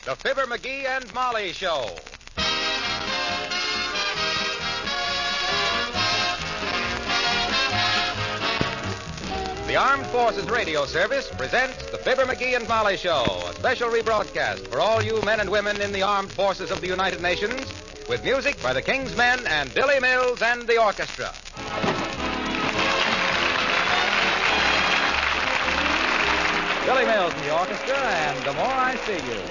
The Fibber, Mcgee, and Molly Show. The Armed Forces Radio Service presents the Fibber, Mcgee, and Molly Show, a special rebroadcast for all you men and women in the Armed Forces of the United Nations, with music by the King's Men and Billy Mills and the orchestra. Billy Mills and the orchestra, and The More I See You.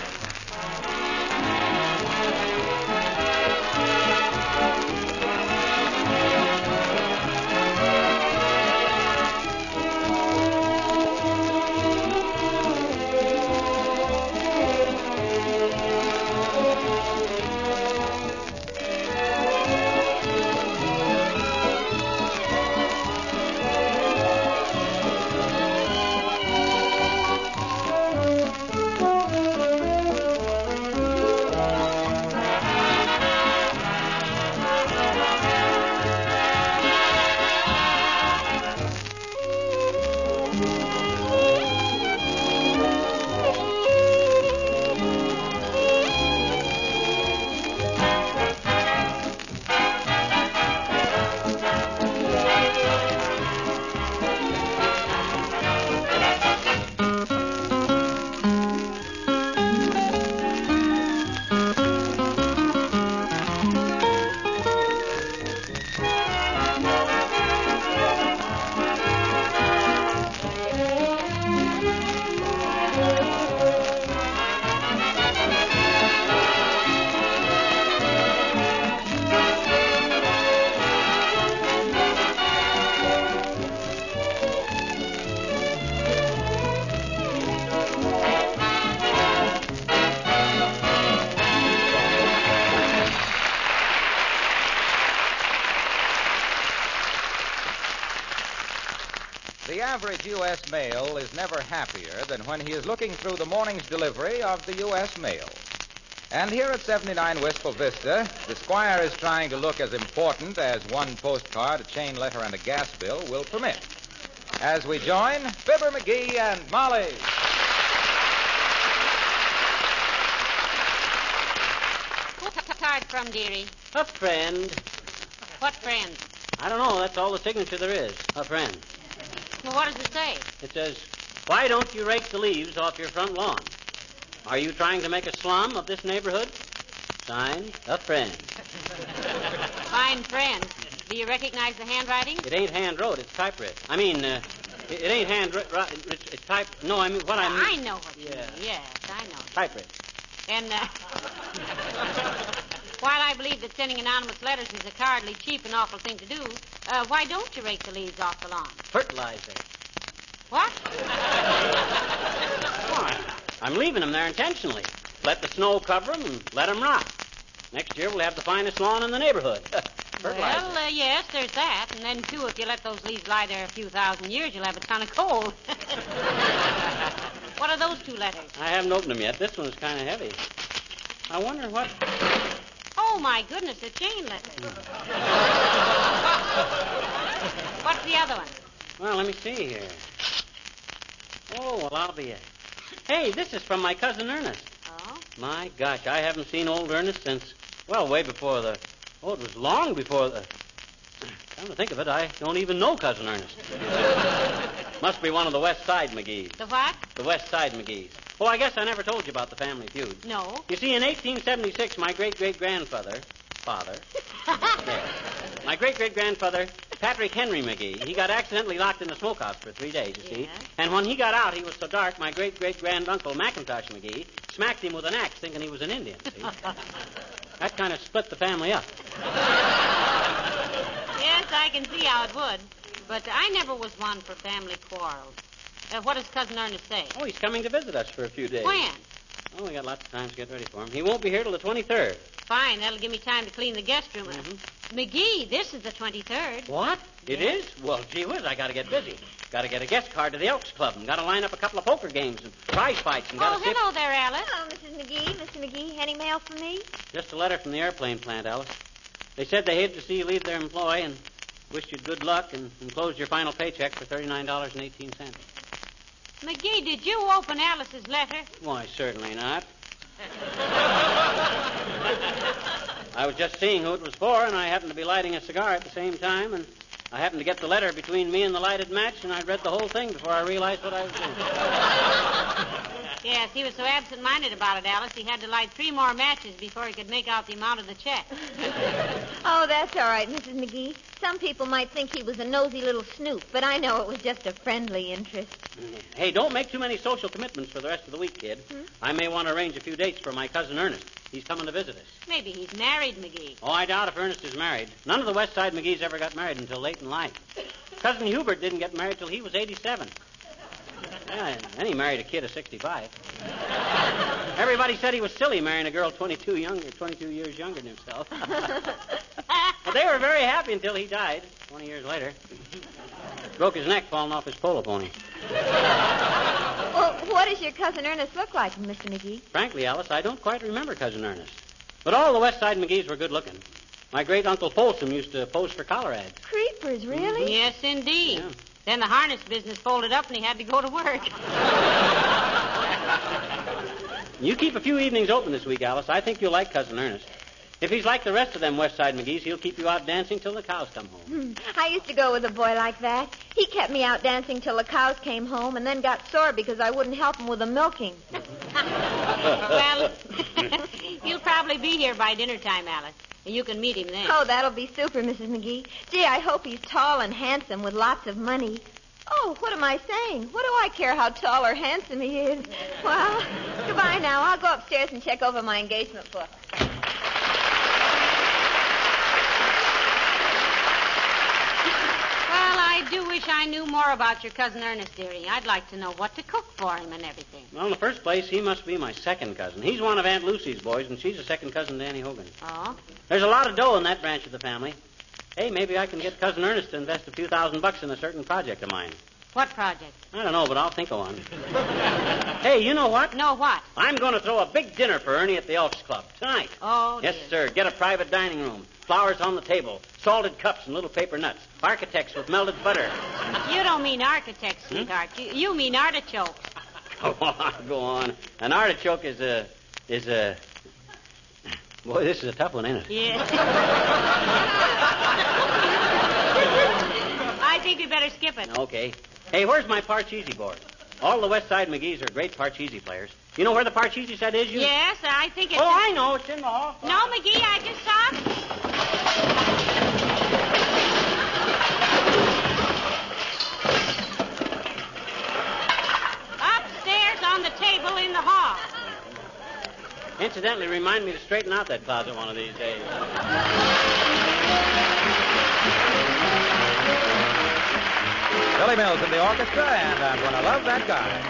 The average U.S. male is never happier than when he is looking through the morning's delivery of the U.S. mail. And here at 79 Wistful Vista, the squire is trying to look as important as one postcard, a chain letter, and a gas bill will permit. As we join Fibber, Mcgee, and Molly. Who's the card from, dearie? A friend. What friend? I don't know. That's all the signature there is. A friend. Well, what does it say? It says, "Why don't you rake the leaves off your front lawn? Are you trying to make a slum of this neighborhood? Signed, a friend." Fine friend. Do you recognize the handwriting? It ain't hand-wrote. It's typewritten. I mean, it ain't hand-written. It's type... No, I mean, what I mean... I know what you mean. Yes, I know. Typewritten. And, while I believe that sending anonymous letters is a cowardly, cheap, and awful thing to do, why don't you rake the leaves off the lawn? Fertilizer. What? Why? I'm leaving them there intentionally. Let the snow cover them and let them rot. Next year we'll have the finest lawn in the neighborhood. Fertilizer. Well, yes, there's that. And then, too, if you let those leaves lie there a few thousand years, you'll have a ton of coal. What are those two letters? I haven't opened them yet. This one's kind of heavy. I wonder what... Oh, my goodness, a chain letter. What's the other one? Well, let me see here. Oh, well, I'll be it. Hey, this is from my cousin Ernest. Oh? My gosh, I haven't seen old Ernest since, well, way before the... Oh, it was long before the... Come to think of it, I don't even know Cousin Ernest. Must be one of the West Side Mcgees. The what? The West Side Mcgees. Oh, I guess I never told you about the family feud. No. You see, in 1876, my great-great-grandfather... My great-great-grandfather, Patrick Henry Mcgee, he got accidentally locked in the smokehouse for 3 days, you see. And when he got out, he was so dark, my great-great-granduncle, Macintosh Mcgee, smacked him with an axe thinking he was an Indian, see. That kind of split the family up. Yes, I can see how it would. But I never was one for family quarrels. What does Cousin Ernest say? Oh, he's coming to visit us for a few days. When? Oh, we got lots of time to get ready for him. He won't be here till the 23rd. Fine, that'll give me time to clean the guest room. Mcgee, this is the 23rd. What? It is? Well, gee whiz, I gotta get busy. Gotta get a guest card to the Elks Club and gotta line up a couple of poker games and prize fights and gotta hello there, Alice. Hello, Mrs. McGee. Mr. McGee, any mail for me? Just a letter from the airplane plant, Alice. They said they hated to see you leave their employ and wished you good luck and enclosed your final paycheck for $39.18. McGee, did you open Alice's letter? Why, certainly not. I was just seeing who it was for, and I happened to be lighting a cigar at the same time, and I happened to get the letter between me and the lighted match, and I read the whole thing before I realized what I was doing. Yes, he was so absent-minded about it, Alice, he had to light 3 more matches before he could make out the amount of the check. Oh, that's all right, Mrs. McGee. Some people might think he was a nosy little snoop, but I know it was just a friendly interest. Hey, don't make too many social commitments for the rest of the week, kid. I may want to arrange a few dates for my cousin Ernest. He's coming to visit us. Maybe he's married, McGee. Oh, I doubt if Ernest is married. None of the West Side McGees ever got married until late in life. Cousin Hubert didn't get married till he was 87. Yeah, and he married a kid of 65. Everybody said he was silly marrying a girl 22 years younger than himself. But they were very happy until he died 20 years later. Broke his neck falling off his polo pony. Well, what does your cousin Ernest look like, Mr. McGee? Frankly, Alice, I don't quite remember Cousin Ernest. But all the West Side McGees were good looking. My great-uncle Folsom used to pose for collar ads. Creepers, really? Yes, indeed. Yeah. Then the harness business folded up and he had to go to work. You keep a few evenings open this week, Alice. I think you'll like Cousin Ernest. If he's like the rest of them West Side McGees, he'll keep you out dancing till the cows come home. I used to go with a boy like that. He kept me out dancing till the cows came home and then got sore because I wouldn't help him with the milking. Well, he'll probably be here by dinner time, Alice. And you can meet him then. Oh, that'll be super, Mrs. McGee. Gee, I hope he's tall and handsome with lots of money. Oh, what am I saying? What do I care how tall or handsome he is? Well, goodbye now. I'll go upstairs and check over my engagement book. Well, I do wish I knew more about your cousin Ernest, dearie. I'd like to know what to cook for him and everything. Well, in the first place, he must be my second cousin. He's one of Aunt Lucy's boys, and she's a second cousin to Annie Hogan. Oh? There's a lot of dough in that branch of the family. Hey, maybe I can get Cousin Ernest to invest a few $1,000 in a certain project of mine. What project? I don't know, but I'll think of one. Hey, you know what? No, what? I'm going to throw a big dinner for Ernie at the Elks Club tonight. Oh, Yes, sir. Get a private dining room. Flowers on the table. Salted cups and little paper nuts. Architects with melted butter. You don't mean architects, sweetheart. You mean artichokes. Go on. An artichoke is a... Boy, this is a tough one, ain't it? Yes. I think we better skip it. Okay. Hey, where's my Parcheesi board? All the West Side McGees are great Parcheesi players. You know where the Parcheesi set is? Yes, I think it's... Oh, I know. It's in the hall. No, McGee, I just saw it. Upstairs on the table in the hall. Incidentally, remind me to straighten out that closet one of these days. Billy Mills in the orchestra, and I'm going to love that guy.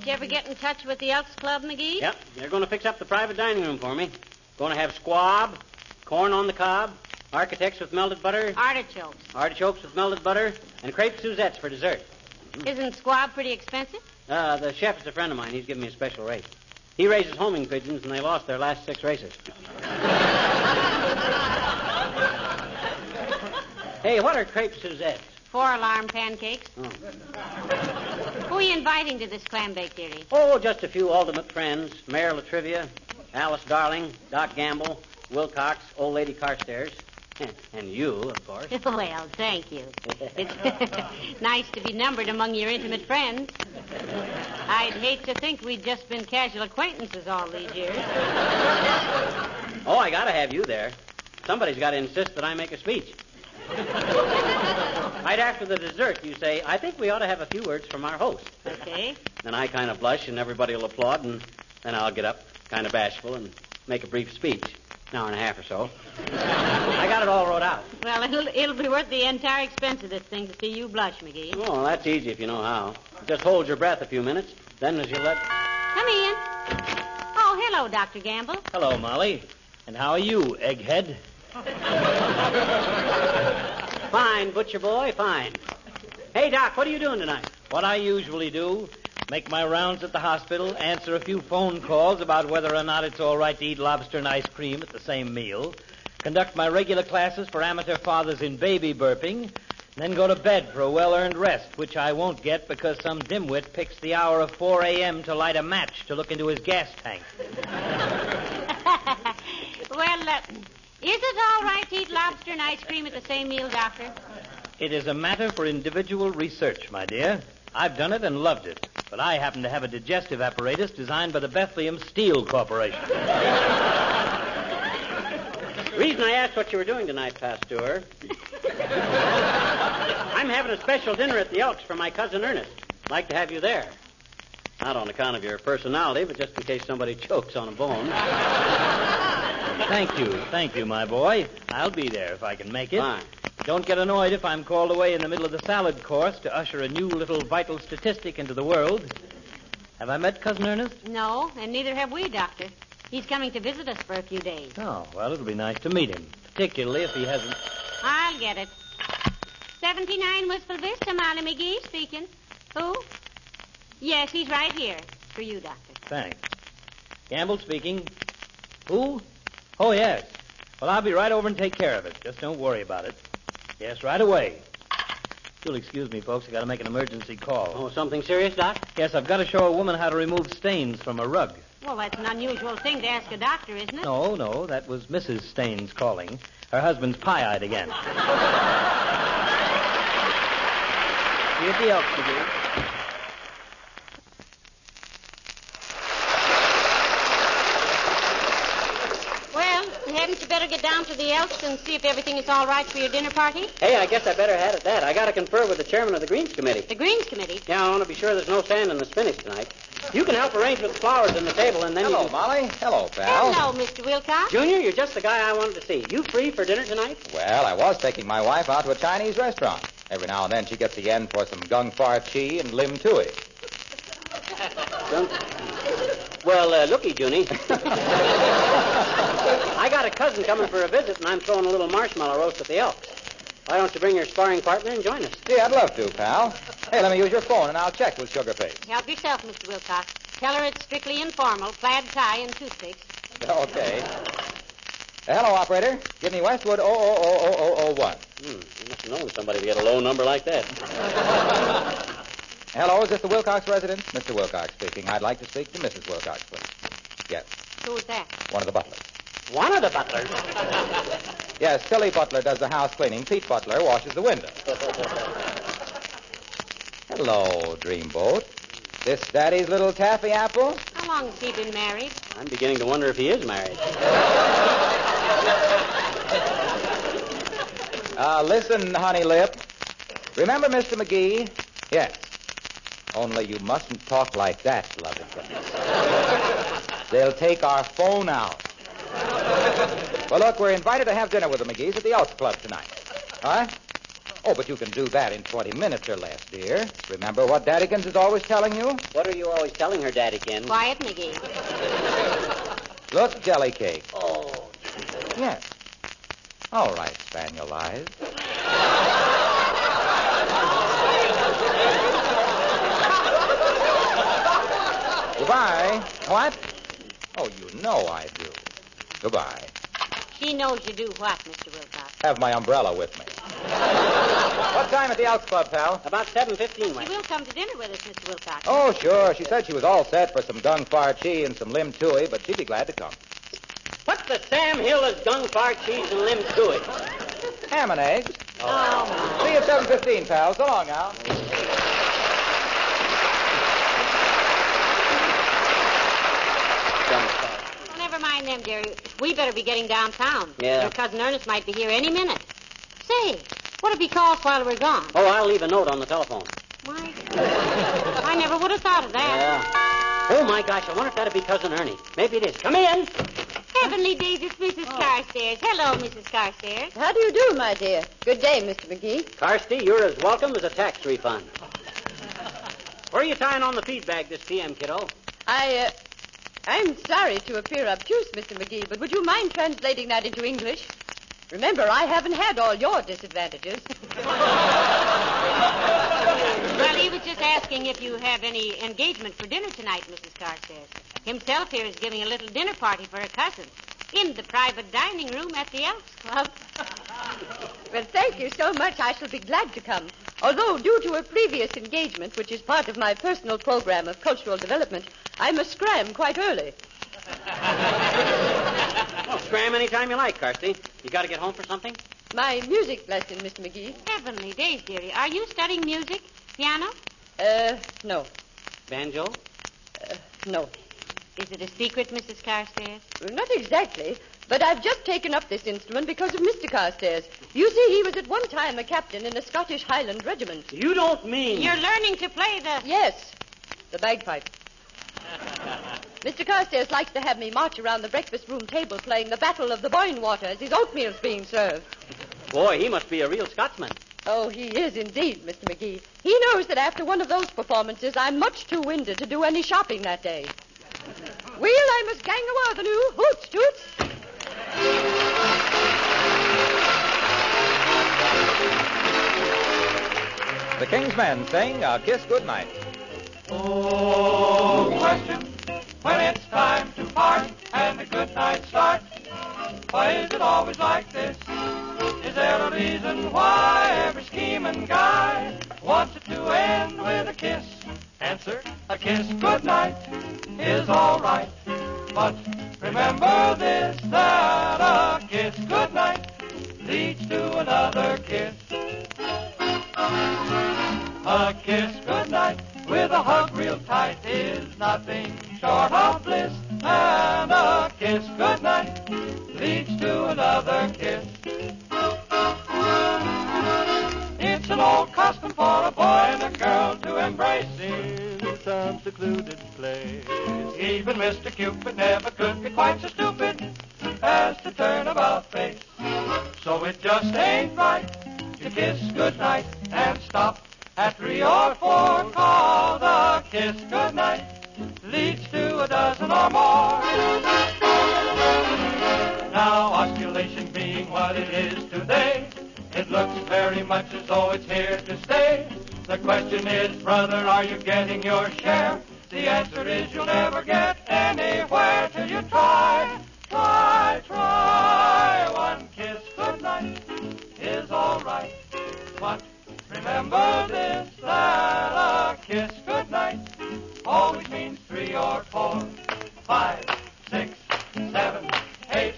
Did you ever get in touch with the Elks Club, McGee? Yep, they're going to fix up the private dining room for me. Going to have squab, corn on the cob, architects with melted butter, Artichokes with melted butter, and crepe Suzettes for dessert. Isn't squab pretty expensive? The chef is a friend of mine. He's giving me a special rate. He raises homing pigeons, and they lost their last 6 races. Hey, what are crepe Suzettes? 4-alarm pancakes. Oh. Who are you inviting to this clam bake, dearie? Oh, just a few ultimate friends. Mayor Latrivia, Alice Darling, Doc Gamble, Wilcox, Old Lady Carstairs. And you, of course. Well, thank you. It's nice to be numbered among your intimate friends. I'd hate to think we'd just been casual acquaintances all these years. Oh, I gotta have you there. Somebody's got to insist that I make a speech. Right after the dessert, you say, I think we ought to have a few words from our host. Okay. Then I kind of blush, and everybody will applaud, and then I'll get up, kind of bashful, and make a brief speech. An hour and a half or so. I got it all wrote out. Well, it'll be worth the entire expense of this thing to see you blush, McGee. Oh, that's easy if you know how. Just hold your breath a few minutes, then as you let... Come in. Oh, hello, Dr. Gamble. Hello, Molly. And how are you, egghead? Fine, butcher boy, fine. Hey, Doc, what are you doing tonight? What I usually do, make my rounds at the hospital, answer a few phone calls about whether or not it's all right to eat lobster and ice cream at the same meal, conduct my regular classes for amateur fathers in baby burping, then go to bed for a well-earned rest, which I won't get because some dimwit picks the hour of 4 a.m. to light a match to look into his gas tank. Well, is it all right to eat lobster and ice cream at the same meal, Doctor? It is a matter for individual research, my dear. I've done it and loved it, but I happen to have a digestive apparatus designed by the Bethlehem Steel Corporation. The reason I asked what you were doing tonight, Pasteur, I'm having a special dinner at the Elks for my cousin Ernest. I'd like to have you there. Not on account of your personality, but just in case somebody chokes on a bone. Thank you, my boy. I'll be there if I can make it. Fine. Don't get annoyed if I'm called away in the middle of the salad course to usher a new little vital statistic into the world. Have I met Cousin Ernest? No, and neither have we, Doctor. He's coming to visit us for a few days. Oh, well, it'll be nice to meet him, particularly if he hasn't... I'll get it. 79 Wistful Vista, Molly McGee speaking. Who? Yes, he's right here. For you, Doctor. Thanks. Gamble speaking. Who? Oh, yes. Well, I'll be right over and take care of it. Just don't worry about it. Yes, right away. You'll excuse me, folks. I've got to make an emergency call. Oh, something serious, Doc? Yes, I've got to show a woman how to remove stains from a rug. Well, that's an unusual thing to ask a doctor, isn't it? No, that was Mrs. Staines calling. Her husband's pie-eyed again. See you at the Elks, McGee. Well, hadn't you better get down to the Elks and see if everything is all right for your dinner party? Hey, I guess I better have at that. I got to confer with the chairman of the Greens Committee. The Greens Committee? Yeah, I want to be sure there's no sand in the spinach tonight. You can help arrange with the flowers in the table, and then Hello, you can... Molly. Hello, pal. Hello, Mr. Wilcox. Junior, you're just the guy I wanted to see. You free for dinner tonight? Well, I was taking my wife out to a Chinese restaurant. Every now and then she gets the end for some gung far chi and lim tui. Well, looky, Junie. I got a cousin coming for a visit, and I'm throwing a little marshmallow roast at the Elks. Why don't you bring your sparring partner and join us? Yeah, I'd love to, pal. Hey, let me use your phone, and I'll check with Sugarface. Help yourself, Mr. Wilcox. Tell her it's strictly informal, plaid tie and toothpicks. Okay. Hello, operator. Give me Westwood 00001. You must have known somebody to get a low number like that. Hello, is this the Wilcox residence? Mr. Wilcox speaking. I'd like to speak to Mrs. Wilcox, please. Yes, Who's that? one of the butlers. One of the butlers? Yes, Tilly Butler does the house cleaning. Pete Butler washes the window. Hello, Dreamboat. This Daddy's little taffy apple? How long has he been married? I'm beginning to wonder if he is married. Listen, honey lip. Remember Mr. McGee? Yes. Only you mustn't talk like that, lovely goodness. They'll take our phone out. Well, look, we're invited to have dinner with the McGees at the Elks Club tonight. All right? Oh, but you can do that in 20 minutes or less, dear. Remember what Daddykins is always telling you? What are you always telling her, Daddykins? Quiet, Mcgee. Look, jelly cake. Oh. Yes. All right, Spaniel Eyes. Goodbye. What? Oh, you know I do. Goodbye. She knows you do what, Mr. Wilcox? Have my umbrella with me. What time at the Elks Club, pal? About 7:15, Wayne. She will come to dinner with us, Mr. Wilcox. Oh, sure. She said she was all set for some gung far chi and some lim tui, but she'd be glad to come. What the Sam Hill is gung far cheese and lim tui? Ham and eggs. Oh, See you at 7:15, pal. So long, Al. well, never mind them, dearie. We better be getting downtown. Yeah. Your cousin Ernest might be here any minute. Say, what'll be called while we're gone? Oh, I'll leave a note on the telephone. My, I never would have thought of that. Yeah. Oh, my gosh, I wonder if that'd be Cousin Ernie. Maybe it is. Come in. Heavenly days, it's Mrs. Carstairs. Hello, Mrs. Carstairs. How do you do, my dear? Good day, Mr. McGee. Carsty, you're as welcome as a tax refund. Where are you tying on the feed bag this PM, kiddo? I'm sorry to appear obtuse, Mr. McGee, but would you mind translating that into English? Remember, I haven't had all your disadvantages. Well, he was just asking if you have any engagement for dinner tonight, Mrs. Carstairs. Himself here is giving a little dinner party for a cousin in the private dining room at the Elks Club. Well, thank you so much. I shall be glad to come. Although, due to a previous engagement, which is part of my personal program of cultural development, I must scram quite early. Well, scram anytime you like, Carsty. You got to get home for something? My music lesson, Mr. McGee. Heavenly days, dearie. Are you studying music? Piano? No. Banjo? No. Is it a secret, Mrs. Carstairs? Not exactly, but I've just taken up this instrument because of Mr. Carstairs. You see, he was at one time a captain in a Scottish Highland regiment. You don't mean... You're learning to play the... Yes, the bagpipe. Mr. Carstairs likes to have me march around the breakfast room table playing the Battle of the Boyne Water as his oatmeal's being served. Boy, he must be a real Scotsman. Oh, he is indeed, Mr. McGee. He knows that after one of those performances, I'm much too winded to do any shopping that day. Well, I must gang awa the new. Hoots, toots. The King's Men sing A Kiss Goodnight. Oh, question, when it's time to part and the good night starts, why is it always like this? Is there a reason why every scheming guy wants it to end with a kiss? Answer, a kiss goodnight is all right. But remember this, that a kiss goodnight leads to another kiss. A kiss goodnight with a hug real tight is nothing short of bliss. And a kiss goodnight leads to another kiss. It's an old custom for a boy and a girl to embrace in some secluded place. Even Mr. Cupid never could be quite so stupid as to turn about face. So it just ain't right to kiss goodnight and stop at 3 or 4. Call the kiss goodnight leads to a dozen or more. Now, osculation being what it is today, it looks very much as though it's here to stay. The question is, brother, are you getting your share? The answer is you'll never get anywhere till you try. Try, try. One kiss goodnight is all right. But remember this, that a kiss goodnight always means 3 or 4, 5, 6, 7, 8,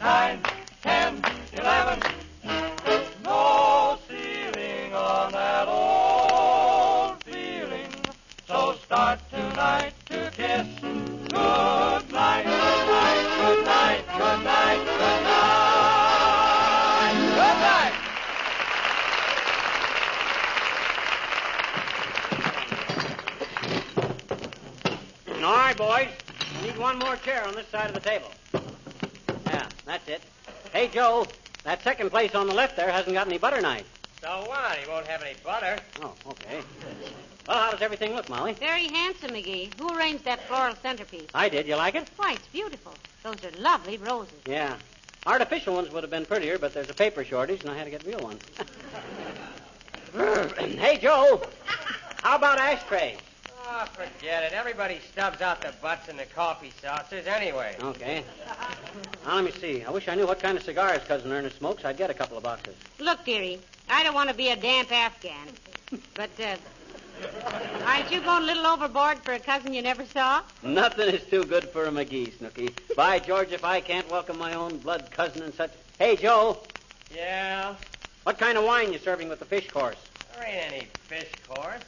9, 10, 11. No ceiling on that old feeling. So start tonight to kiss. Good night, good night, good night, good night, good night. Good night. All right, boys. We need one more chair on this side of the table. Yeah, that's it. Hey, Joe, that second place on the left there hasn't got any butter knife. So what? He won't have any butter. Oh, okay. Well, how does everything look, Molly? Very handsome, McGee. Who arranged that floral centerpiece? I did. You like it? Why, it's beautiful. Those are lovely roses. Yeah. Artificial ones would have been prettier, but there's a paper shortage, and I had to get real ones. Hey, Joe, how about ashtrays? Oh, forget it. Everybody stubs out their butts in the coffee saucers anyway. Okay. Now, let me see. I wish I knew what kind of cigars Cousin Ernest smokes. I'd get a couple of boxes. Look, dearie, I don't want to be a damp Afghan, but, aren't you going a little overboard for a cousin you never saw? Nothing is too good for a McGee, Snooky. By George, if I can't welcome my own blood cousin and such... Hey, Joe, Yeah? what kind of wine you serving with the fish course? There ain't any fish course.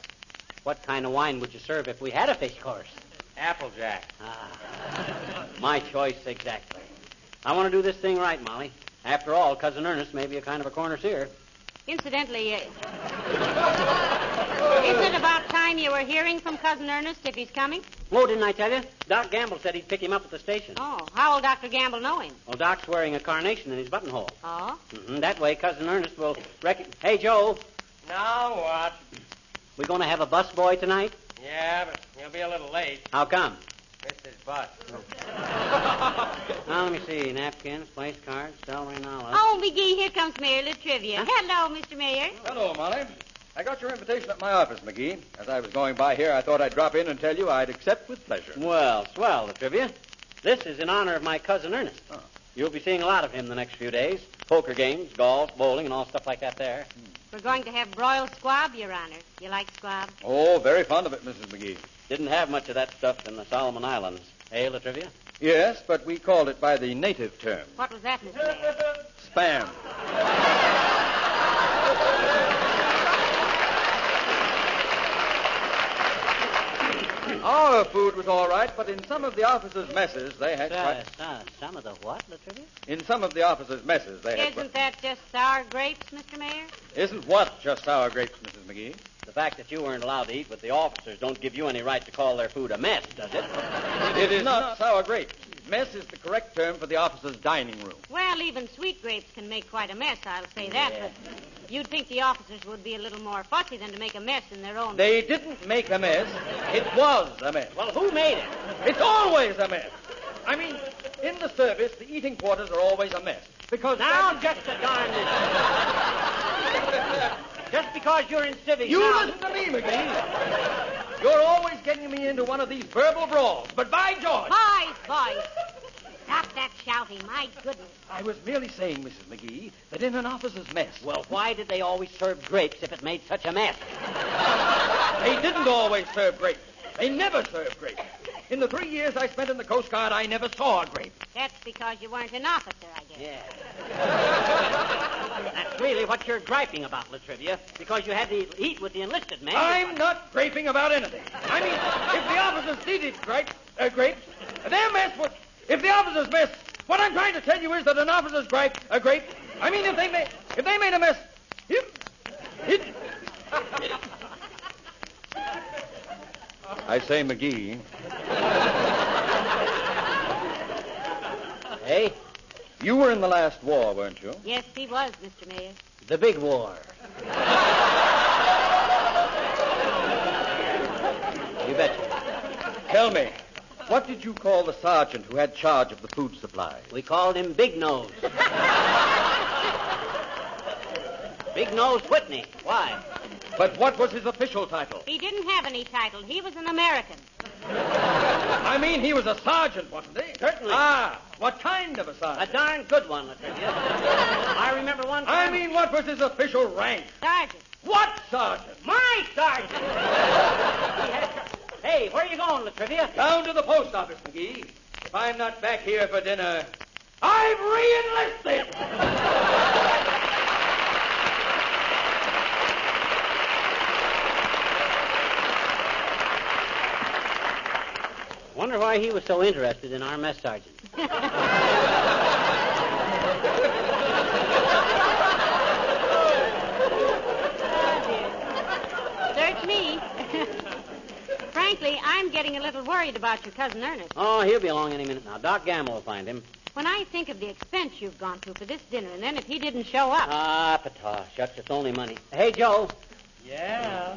What kind of wine would you serve if we had a fish course? Applejack. My choice, exactly. I want to do this thing right, Molly. After all, Cousin Ernest may be a kind of a corner-seer. Incidentally, isn't it about time you were hearing from Cousin Ernest if he's coming? Oh, didn't I tell you? Doc Gamble said he'd pick him up at the station. Oh, how will Dr. Gamble know him? Well, Doc's wearing a carnation in his buttonhole. Oh? That way, Cousin Ernest will Hey, Joe, Now what? we going to have a bus boy tonight? Yeah, but he'll be a little late. How come? Missed his bus. Now, let me see. Napkins, place cards, celery, now. Oh, McGee, here comes Mayor Latrivia. Hello, Mr. Mayor. Hello, Molly. I got your invitation at my office, McGee. As I was going by here, I thought I'd drop in and tell you I'd accept with pleasure. Well, swell, the trivia. This is in honor of my cousin Ernest. Oh. You'll be seeing a lot of him the next few days. Poker games, golf, bowling, and all stuff like that there. We're going to have broiled squab, Your Honor. You like squab? Oh, very fond of it, Mrs. McGee. Didn't have much of that stuff in the Solomon Islands. Eh, Latrivia? Yes, but we called it by the native term, What was that, Mr. Mayor? spam. Our food was all right, but in some of the officers' messes, they had quite... Some of the what, Latrivia? In some of the officers' messes, they had... Isn't that just sour grapes, Mr. Mayor? Isn't what just sour grapes, Mrs. McGee? The fact that you weren't allowed to eat with the officers don't give you any right to call their food a mess, does it? It is not sour grapes. Mess is the correct term for the officers' dining room. Well, even sweet grapes can make quite a mess, I'll say that, Yeah. but you'd think the officers would be a little more fussy than to make a mess in their own... They didn't make a mess. It was a mess. Well, who made it? It's always a mess. I mean, in the service, the eating quarters are always a mess. Because Now, just a darn minute. Just because you're in civics You now... listen to me, McGee. You're always getting me into one of these verbal brawls. But by George... Boys. Stop that shouting, my goodness. I was merely saying, Mrs. McGee, that in an officer's mess... Well, why did they always serve grapes if it made such a mess? They didn't always serve grapes. They never served grapes. In the 3 years I spent in the Coast Guard, I never saw a grape. That's because you weren't an officer, I guess. Yeah. That's really what you're griping about, Latrivia, because you had to eat with the enlisted men. I'm not griping about anything. I mean, if the officers needed grapes, their mess was... If the officers mess, what I'm trying to tell you is that an officer's grape, I mean, if they made a mess, I say, McGee. Hey? You were in the last war, weren't you? Yes, he was, Mr. Mayor. The big war. You betcha. Tell me, what did you call the sergeant who had charge of the food supply? We called him Big Nose. Big Nose Whitney. Why? But what was his official title? He didn't have any title. He was an American. I mean, he was a sergeant, wasn't he? Certainly. Ah, what kind of a A sergeant? darn good one, Latrivia. I remember one time... I mean, what was his official rank? Sergeant. What sergeant? My sergeant! Hey, where are you going, Latrivia? Down to the post office, McGee. If I'm not back here for dinner, I've re-enlisted! Wonder why he was so interested in our mess sergeant. Search me. Frankly, I'm getting a little worried about your cousin Ernest. Oh, he'll be along any minute now. Doc Gamble will find him. When I think of the expense you've gone through for this dinner, and then if he didn't show up. Ah, pata, shucks, it's only money. Hey, Joe. Yeah?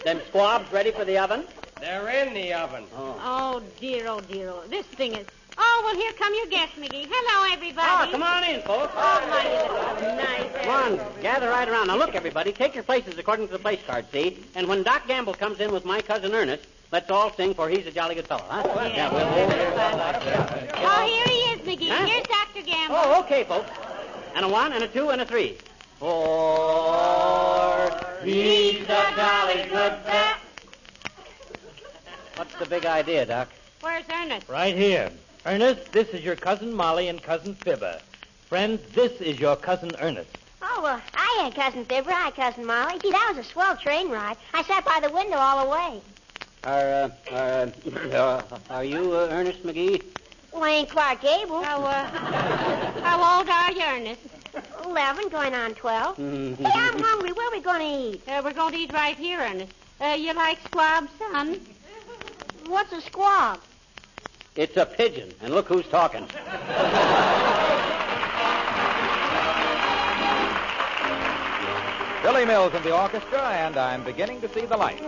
Them squabs ready for the oven? They're in the oven. Oh, dear, oh, dear, oh. This thing is... Oh, well, here come your guests, Mcgee. Hello, everybody. Oh, come on in, folks. Oh, my, nice. Come on, gather right around. Now, look, everybody, take your places according to the place card, see? And when Doc Gamble comes in with my cousin Ernest, let's all sing For He's a Jolly Good Fellow, huh? Yeah, we'll hold it. Oh, here he is, Mcgee. Huh? Here's Dr. Gamble. Oh, okay, folks. And a 1, and a 2, and a 3. For He's a Jolly Good Fellow. What's the big idea, Doc? Where's Ernest? Right here. Ernest, this is your cousin Molly and cousin Fibber. Friends, this is your cousin Ernest. Oh, well, hiya, Cousin Fibber. Hi, Cousin Molly. Gee, that was a swell train ride. I sat by the window all the way. Are you Ernest McGee? Well, I ain't Clark Gable. How old are you, Ernest? 11, going on 12. Hey, I'm hungry. Where are we going to eat? We're going to eat right here, Ernest. You like squab, son? What's a squab? It's a pigeon, and look who's talking. Billy Mills in the orchestra, and I'm beginning to see the light.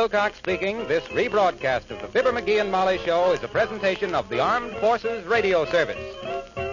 Wilcox speaking. This rebroadcast of the Fibber, McGee, and Molly Show is a presentation of the Armed Forces Radio Service.